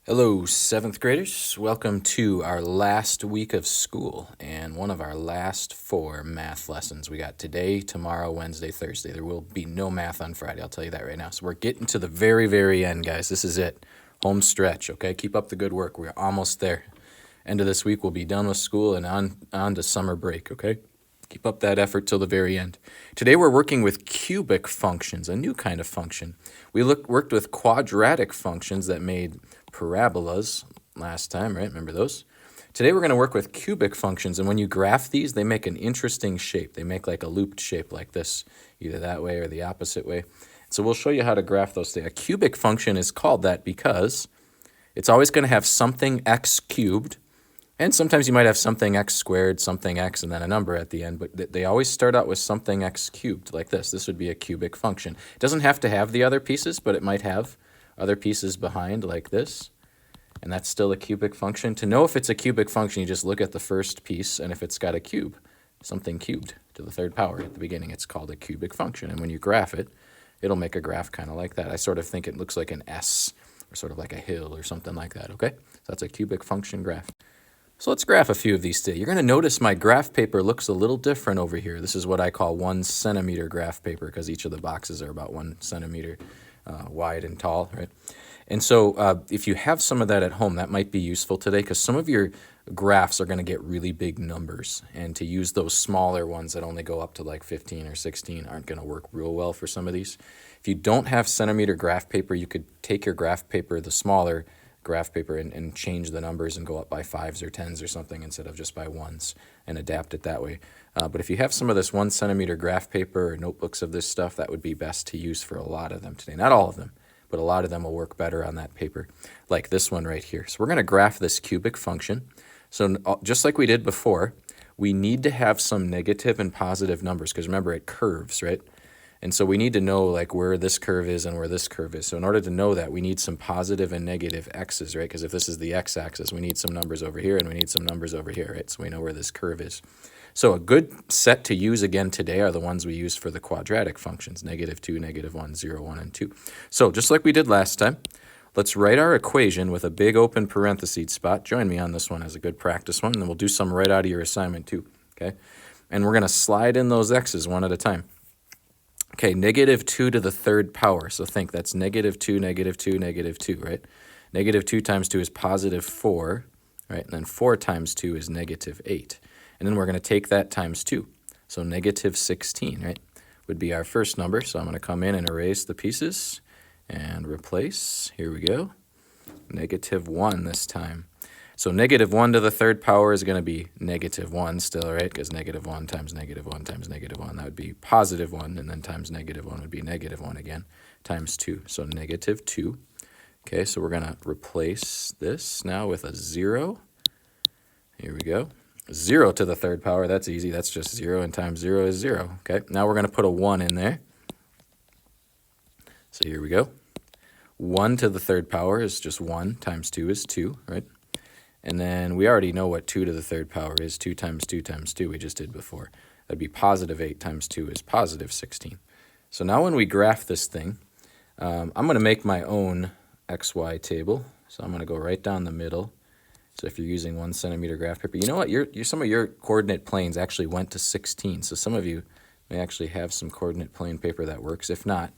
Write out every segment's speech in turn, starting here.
Hello, seventh graders. Welcome to our last week of school and one of our last 4 math lessons. We got today, tomorrow, Wednesday, Thursday. There will be no math on Friday, I'll tell you that right now. So we're getting to the very, very end, guys. This is it. Home stretch, okay? Keep up the good work. We're almost there. End of this week, we'll be done with school and on to summer break, okay? Keep up that effort till the very end. Today we're working with cubic functions, a new kind of function. We worked with quadratic functions that made parabolas last time, right? Remember those? Today we're going to work with cubic functions, and when you graph these, they make an interesting shape. They make like a looped shape like this, either that way or the opposite way. So we'll show you how to graph those things. A cubic function is called that because it's always going to have something x cubed, and sometimes you might have something x squared, something x, and then a number at the end, but they always start out with something x cubed, like this. This would be a cubic function. It doesn't have to have the other pieces, but it might have other pieces behind, like this, and that's still a cubic function. To know if it's a cubic function, you just look at the first piece, and if it's got a cube, something cubed to the third power at the beginning, it's called a cubic function, and when you graph it, it'll make a graph kind of like that. I sort of think it looks like an S, or sort of like a hill, or something like that, okay? So that's a cubic function graph. So let's graph a few of these today. You're going to notice my graph paper looks a little different over here. This is what I call 1 centimeter graph paper because each of the boxes are about 1 centimeter wide and tall, right? And so if you have some of that at home, that might be useful today because some of your graphs are going to get really big numbers. And to use those smaller ones that only go up to like 15 or 16 aren't going to work real well for some of these. If you don't have centimeter graph paper, you could take your graph paper, the smaller graph paper, and change the numbers and go up by 5s or 10s or something instead of just by 1s and adapt it that way. But if you have some of this 1 centimeter graph paper or notebooks of this stuff, that would be best to use for a lot of them today. Not all of them, but a lot of them will work better on that paper, like this one right here. So we're going to graph this cubic function. So just like we did before, we need to have some negative and positive numbers because remember, it curves, right? And so we need to know like where this curve is and where this curve is. So in order to know that, we need some positive and negative x's, right? Because if this is the x-axis, we need some numbers over here and we need some numbers over here, right? So we know where this curve is. So a good set to use again today are the ones we used for the quadratic functions, -2, -1, 0, 1, and 2. So just like we did last time, let's write our equation with a big open parentheses spot. Join me on this one as a good practice one, and then we'll do some right out of your assignment too, okay? And we're going to slide in those x's one at a time. Okay, -2 to the third power. So think that's -2, -2, -2, right? -2 times 2 is +4, right? And then 4 times 2 is -8. And then we're going to take that times 2. So -16, right, would be our first number. So I'm going to come in and erase the pieces and replace. Here we go. -1 this time. So -1 to the third power is going to be -1 still, right? Because -1 times -1 times -1, that would be +1, and then times -1 would be -1 again, times 2. So -2. Okay, so we're going to replace this now with a 0. Here we go. 0 to the third power, that's easy. That's just 0, and times 0 is 0. Okay, now we're going to put a 1 in there. So here we go. 1 to the third power is just 1, times 2 is 2, right? And then we already know what 2 to the third power is. 2 times 2 times 2 we just did before. That'd be +8 times 2 is +16. So now when we graph this thing, I'm going to make my own XY table. So I'm going to go right down the middle. So if you're using 1 centimeter graph paper, you know what? Some of your coordinate planes actually went to 16. So some of you may actually have some coordinate plane paper that works. If not,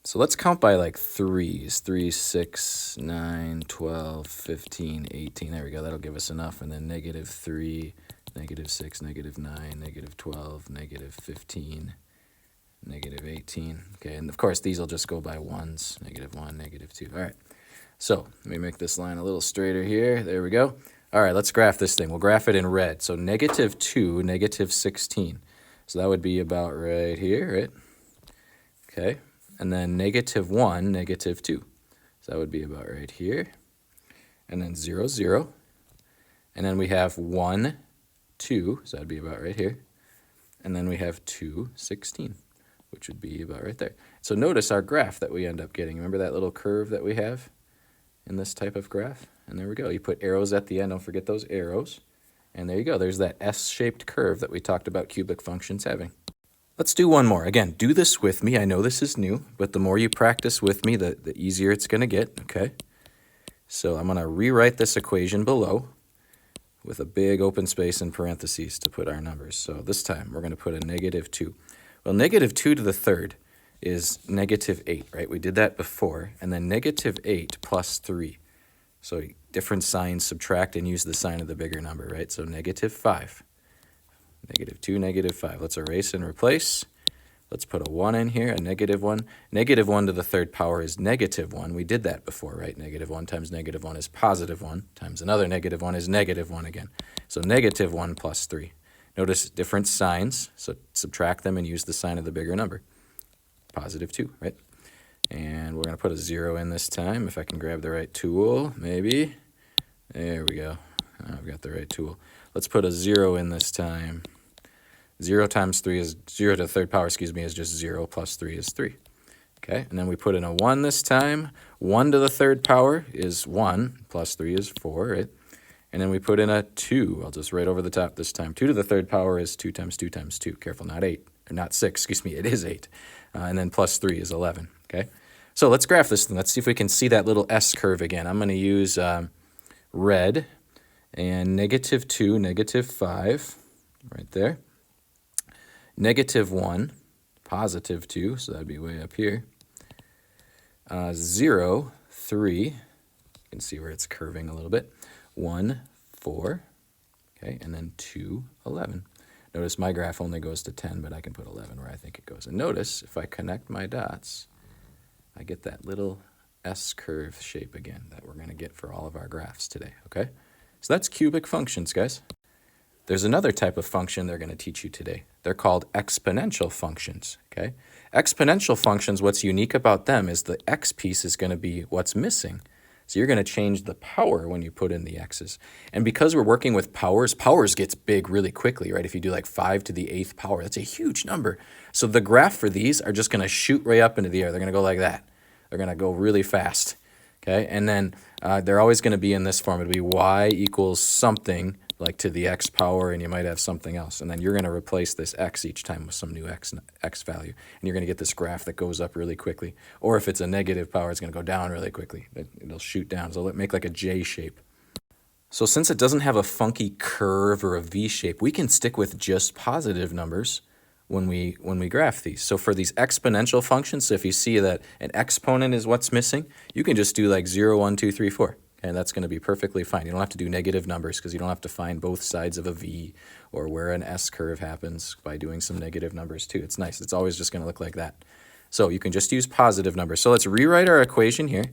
so let's count by like 3s. 3, 6, 9, 12, 15, 18. There we go. That'll give us enough. And then -3, -6, -9, -12, -15, -18. Okay, and of course these will just go by 1s. -1, -2. All right. So let me make this line a little straighter here. There we go. All right, let's graph this thing. We'll graph it in red. So -2, -16. So that would be about right here, right? Okay. And then -1, -2. So that would be about right here. And then 0, 0. And then we have 1, 2. So that would be about right here. And then we have 2, 16, which would be about right there. So notice our graph that we end up getting. Remember that little curve that we have in this type of graph? And there we go. You put arrows at the end. Don't forget those arrows. And there you go. There's that S-shaped curve that we talked about cubic functions having. Let's do one more. Again, do this with me. I know this is new, but the more you practice with me, the easier it's going to get, okay? So I'm going to rewrite this equation below with a big open space in parentheses to put our numbers. So this time we're going to put a -2. Well, -2 to the third is -8, right? We did that before. And then -8 plus 3. So different signs, subtract and use the sign of the bigger number, right? So -5. -2, -5. Let's erase and replace. Let's put a 1 in here, a -1. -1 to the third power is -1. We did that before, right? -1 times -1 is +1, times another -1 is -1 again. So -1 plus 3. Notice different signs, so subtract them and use the sign of the bigger number. +2, right? And we're going to put a 0 in this time, if I can grab the right tool, maybe. There we go. I've got the right tool. Let's put a 0 in this time. 0 times 3 is 0 to the third power, is just 0 plus 3 is 3. Okay, and then we put in a 1 this time. 1 to the third power is 1 plus 3 is 4, right? And then we put in a 2. I'll just write over the top this time. 2 to the third power is 2 times 2 times 2. Careful, not 8, or not 6, it is 8. And then plus 3 is 11, okay? So let's graph this thing. Let's see if we can see that little S curve again. I'm going to use red and -2, -5, right there. -1, +2, so that'd be way up here. 0, 3, you can see where it's curving a little bit. 1, 4, okay, and then 2, 11. Notice my graph only goes to 10, but I can put 11 where I think it goes. And notice, if I connect my dots, I get that little S curve shape again that we're going to get for all of our graphs today, okay? So that's cubic functions, guys. There's another type of function they're going to teach you today. They're called exponential functions, okay? Exponential functions, what's unique about them is the x piece is going to be what's missing. So you're going to change the power when you put in the x's. And because we're working with powers gets big really quickly, right? If you do like 5 to the 8th power, that's a huge number. So the graph for these are just going to shoot right up into the air. They're going to go like that. They're going to go really fast, okay? And then they're always going to be in this form. It'll be y equals something like to the x power, and you might have something else. And then you're going to replace this x each time with some new x value. And you're going to get this graph that goes up really quickly. Or if it's a negative power, it's going to go down really quickly. It'll shoot down. So it'll make like a J shape. So since it doesn't have a funky curve or a V shape, we can stick with just positive numbers when we graph these. So for these exponential functions, so if you see that an exponent is what's missing, you can just do like 0, 1, 2, 3, 4. And that's going to be perfectly fine. You don't have to do negative numbers because you don't have to find both sides of a V or where an S curve happens by doing some negative numbers too. It's nice. It's always just going to look like that. So you can just use positive numbers. So let's rewrite our equation here.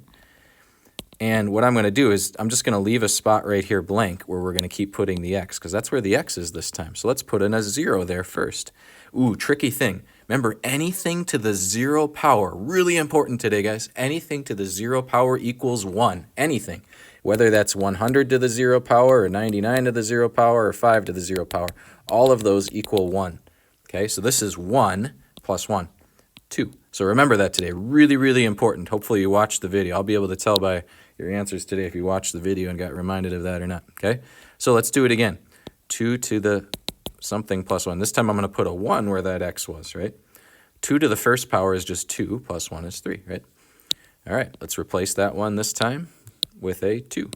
And what I'm going to do is I'm just going to leave a spot right here blank where we're going to keep putting the x because that's where the x is this time. So let's put in a 0 there first. Ooh, tricky thing. Remember, anything to the 0 power, really important today, guys. Anything to the 0 power equals 1. Anything. Whether that's 100 to the 0 power or 99 to the 0 power or 5 to the 0 power, all of those equal 1. Okay, so this is 1 plus 1, 2. So remember that today. Really, really important. Hopefully you watched the video. I'll be able to tell by your answers today if you watched the video and got reminded of that or not. Okay, so let's do it again. 2 to the something plus 1. This time I'm going to put a 1 where that x was, right? 2 to the first power is just 2 plus 1 is 3, right? All right, let's replace that 1 this time with a 2.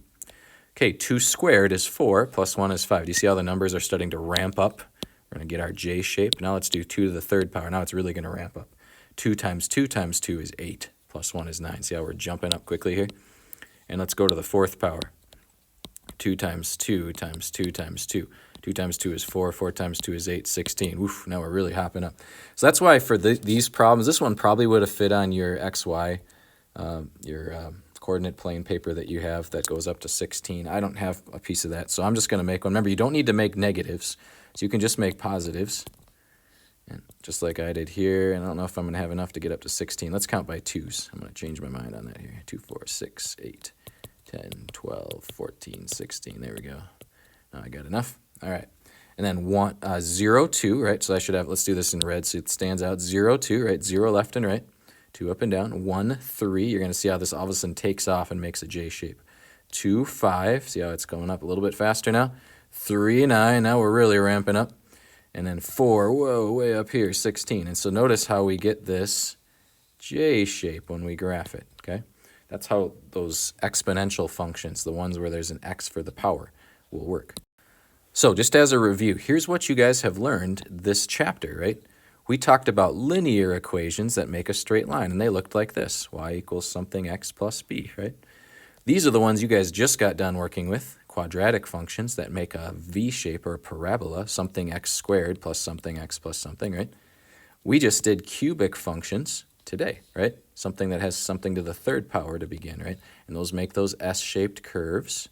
Okay, 2 squared is 4 plus 1 is 5. Do you see how the numbers are starting to ramp up? We're going to get our J shape. Now let's do 2 to the third power. Now it's really going to ramp up. 2 times 2 times 2 is 8 plus 1 is 9. See how we're jumping up quickly here? And let's go to the fourth power. 2 times 2 times 2 times 2. 2 times 2 is 4. 4 times 2 is 8, 16. Oof, now we're really hopping up. So that's why for these problems, this one probably would have fit on your XY, your coordinate plane paper that you have that goes up to 16. I don't have a piece of that, so I'm just going to make one. Remember, you don't need to make negatives, so you can just make positives. And just like I did here, and I don't know if I'm going to have enough to get up to 16. Let's count by 2s. I'm going to change my mind on that here. 2, 4, 6, 8, 10, 12, 14, 16. There we go. Now I got enough. All right. And then 0, 2, right? So I should have, let's do this in red so it stands out. 0, 2, right? 0 left and right. 2 up and down. 1, 3. You're going to see how this all of a sudden takes off and makes a J shape. 2, 5. See how it's going up a little bit faster now? 3, 9. Now we're really ramping up. And then 4, whoa, way up here, 16. And so notice how we get this J shape when we graph it, okay? That's how those exponential functions, the ones where there's an x for the power, will work. So just as a review, here's what you guys have learned this chapter, right? We talked about linear equations that make a straight line, and they looked like this, y equals something x plus b, right? These are the ones you guys just got done working with, quadratic functions that make a v shape or a parabola, something x squared plus something x plus something, right? We just did cubic functions today, right? Something that has something to the third power to begin, right? And those make those S-shaped curves.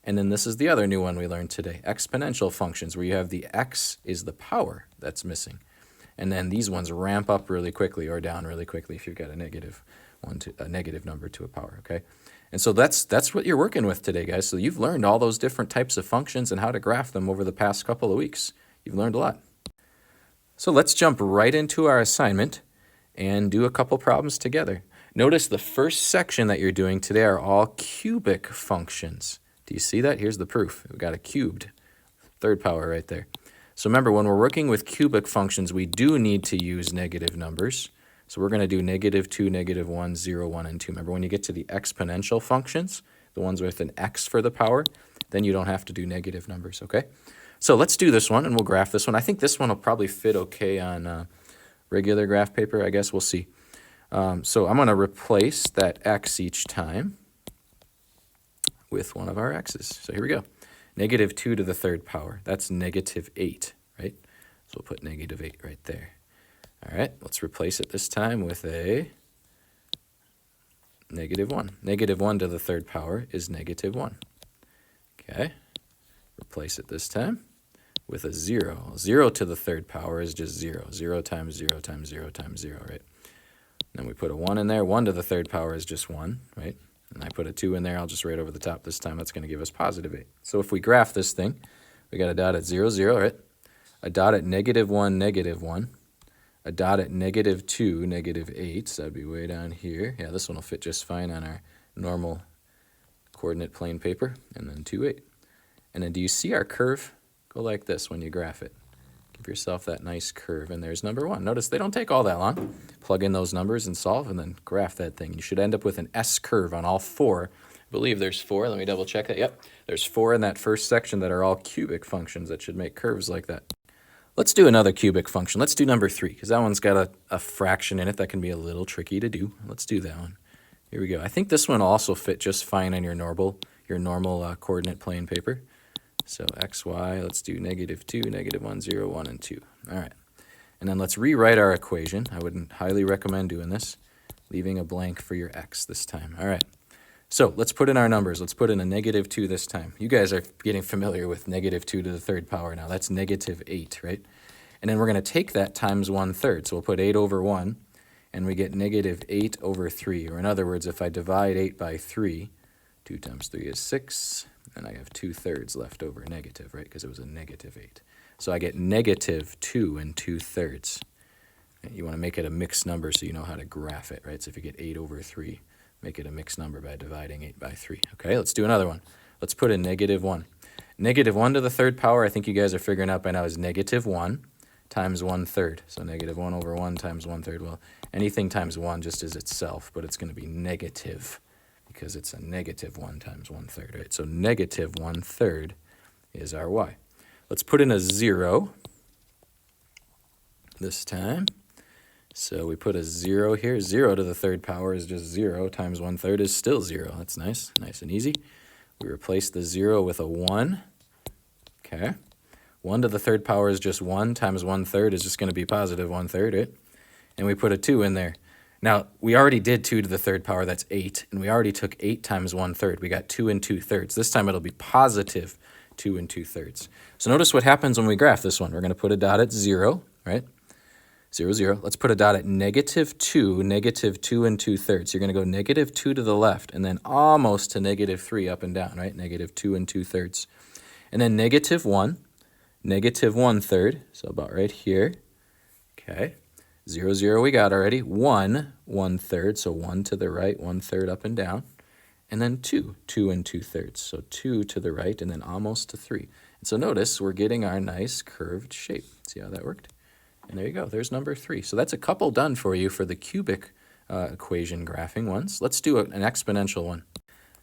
And then this is the other new one we learned today, exponential functions, where you have the x is the power that's missing. And then these ones ramp up really quickly or down really quickly if you've got a negative number to a power, okay? And so that's what you're working with today, guys. So you've learned all those different types of functions and how to graph them over the past couple of weeks. You've learned a lot. So let's jump right into our assignment and do a couple problems together. Notice the first section that you're doing today are all cubic functions. Do you see that? Here's the proof. We've got a cubed, third power right there. So remember, when we're working with cubic functions, we do need to use negative numbers. So we're going to do -2, -1, 0, 1, and 2. Remember, when you get to the exponential functions, the ones with an x for the power, then you don't have to do negative numbers, okay? So let's do this one, and we'll graph this one. I think this one will probably fit okay on regular graph paper. I guess we'll see. So I'm going to replace that x each time with one of our x's. So here we go. -2 to the third power. That's -8, right? So we'll put -8 right there. All right, let's replace it this time with a -1. -1 to the third power is -1. Okay, replace it this time with a 0. 0 to the third power is just 0. 0 times 0 times 0 times 0, right? And then we put a 1 in there. 1 to the third power is just 1, right? And I put a 2 in there. I'll just write over the top this time. That's going to give us +8. So if we graph this thing, we got a dot at 0, 0, right? A dot at -1, -1. A dot at -2, -8. So that'd be way down here. Yeah, this one will fit just fine on our normal coordinate plane paper. And then 2, 8. And then do you see our curve? Go like this when you graph it. Give yourself that nice curve, and there's number 1. Notice they don't take all that long. Plug in those numbers and solve, and then graph that thing. You should end up with an S curve on all 4. I believe there's 4. Let me double check that. Yep, there's 4 in that first section that are all cubic functions that should make curves like that. Let's do another cubic function. Let's do number 3, because that one's got a fraction in it that can be a little tricky to do. Let's do that one. Here we go. I think this one will also fit just fine on your normal coordinate plane paper. So x, y, let's do -2, -1, 0, 1, and 2. All right. And then let's rewrite our equation. I wouldn't highly recommend doing this, leaving a blank for your x this time. All right. So let's put in our numbers. Let's put in a -2 this time. You guys are getting familiar with -2 to the third power now. That's -8, right? And then we're going to take that times 1/3. So we'll put 8 over 1, and we get -8 over 3. Or in other words, if I divide 8 by 3, 2 times 3 is 6. And I have 2/3 left over negative, right? Because it was a -8. So I get -2 and 2/3. You want to make it a mixed number so you know how to graph it, right? So if you get 8 over 3, make it a mixed number by dividing 8 by 3. Okay, let's do another one. Let's put in -1. -1 to the third power, I think you guys are figuring out by now, is -1 times 1/3. So -1 over 1 times 1/3. Well, anything times 1 just is itself, but it's going to be negative, because it's a -1 times 1/3, right? So -1/3 is our y. Let's put in a 0 this time. So we put a 0 here. 0 to the third power is just 0 times 1/3 is still 0. That's nice, nice and easy. We replace the 0 with a 1. Okay. 1 to the third power is just 1 times 1/3 is just going to be +1/3, right? And we put a 2 in there. Now, we already did 2 to the third power, that's 8, and we already took 8 times 1/3. We got 2 and 2/3. This time it'll be +2 and 2/3. So notice what happens when we graph this one. We're going to put a dot at 0, right? 0, 0. Let's put a dot at -2, -2 and 2/3. You're going to go -2 to the left, and then almost to -3 up and down, right? -2 and 2/3. And then -1, -1/3, so about right here. Okay. 0, 0 we got already. 1, 1/3, so 1 to the right, 1/3 up and down. And then 2, 2 and 2/3, so 2 to the right, and then almost to 3. And so notice we're getting our nice curved shape. See how that worked? And there you go. There's number 3. So that's a couple done for you for the cubic equation graphing ones. Let's do an exponential one.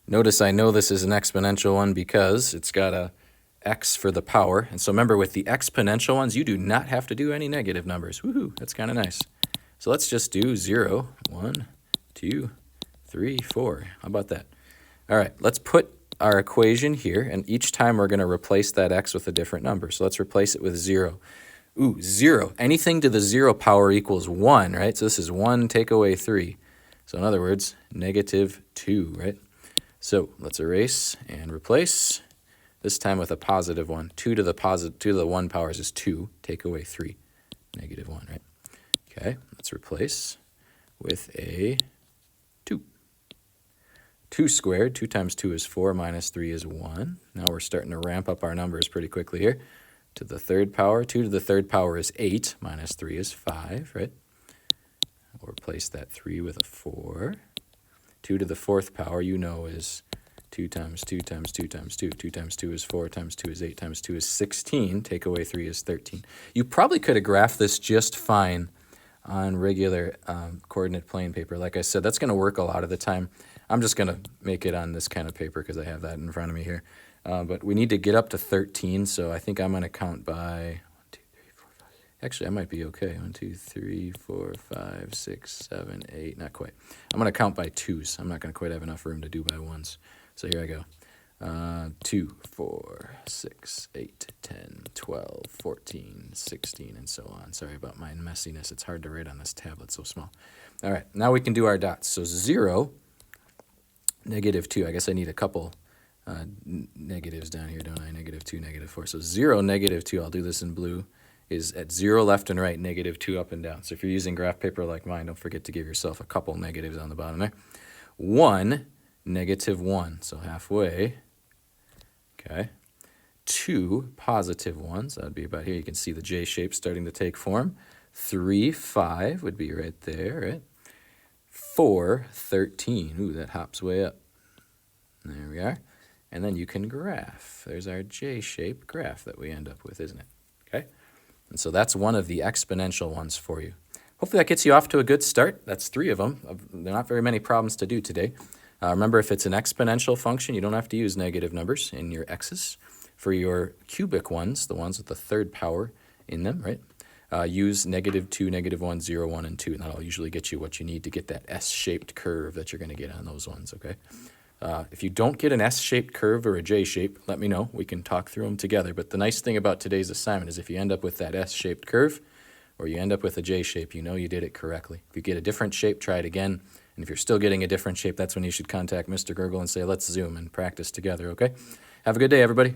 Notice I know this is an exponential one because it's got a x for the power. And so remember, with the exponential ones, you do not have to do any negative numbers. Woohoo, that's kind of nice. So let's just do 0, 1, 2, 3, 4. How about that? All right, let's put our equation here, and each time we're going to replace that x with a different number. So let's replace it with 0. Ooh, 0. Anything to the 0 power equals 1, right? So this is 1 take away 3. So in other words, -2, right? So let's erase and replace, this time with a positive 1. 2 to the 1 powers is 2, take away 3, -1, right? Okay, let's replace with a 2. 2 squared, 2 times 2 is 4, minus 3 is 1. Now we're starting to ramp up our numbers pretty quickly here. To the third power, 2 to the third power is 8, minus 3 is 5, right? We'll replace that 3 with a 4. 2 to the fourth power, you know, is 2 times 2 times 2 times 2. 2 times 2 is 4, times 2 is 8, times 2 is 16. Take away 3 is 13. You probably could have graphed this just fine on regular coordinate plane paper. Like I said, that's going to work a lot of the time. I'm just going to make it on this kind of paper because I have that in front of me here. But we need to get up to 13, so I think I'm going to count by 1, 2, 3, 4, 5. Actually, I might be okay. 1, 2, 3, 4, 5, 6, 7, 8. Not quite. I'm going to count by 2s. I'm not going to quite have enough room to do by 1s. So here I go. 2, 4, 6, 8, 10, 12, 14, 16, and so on. Sorry about my messiness. It's hard to write on this tablet, so small. All right, now we can do our dots. So 0, -2. I guess I need a couple negatives down here, don't I? -2, -4. So 0, -2, I'll do this in blue, is at 0 left and right, -2 up and down. So if you're using graph paper like mine, don't forget to give yourself a couple negatives on the bottom there. 1, -1, so halfway. Okay. 2 positive ones, that would be about here. You can see the J shape starting to take form. 3, 5 would be right there, right? 4, 13. Ooh, that hops way up. There we are. And then you can graph. There's our J-shaped graph that we end up with, isn't it? Okay? And so that's one of the exponential ones for you. Hopefully that gets you off to a good start. That's 3 of them. There are not very many problems to do today. Remember, if it's an exponential function, you don't have to use negative numbers in your x's. For your cubic ones, the ones with the third power in them, right? Use -2, -1, 0, 1, and 2, and that'll usually get you what you need to get that S-shaped curve that you're going to get on those ones, okay? If you don't get an S-shaped curve or a J-shape, let me know. We can talk through them together. But the nice thing about today's assignment is if you end up with that S-shaped curve or you end up with a J-shape, you know you did it correctly. If you get a different shape, try it again. And if you're still getting a different shape, that's when you should contact Mr. Gurgle and say, let's Zoom and practice together, okay? Have a good day, everybody.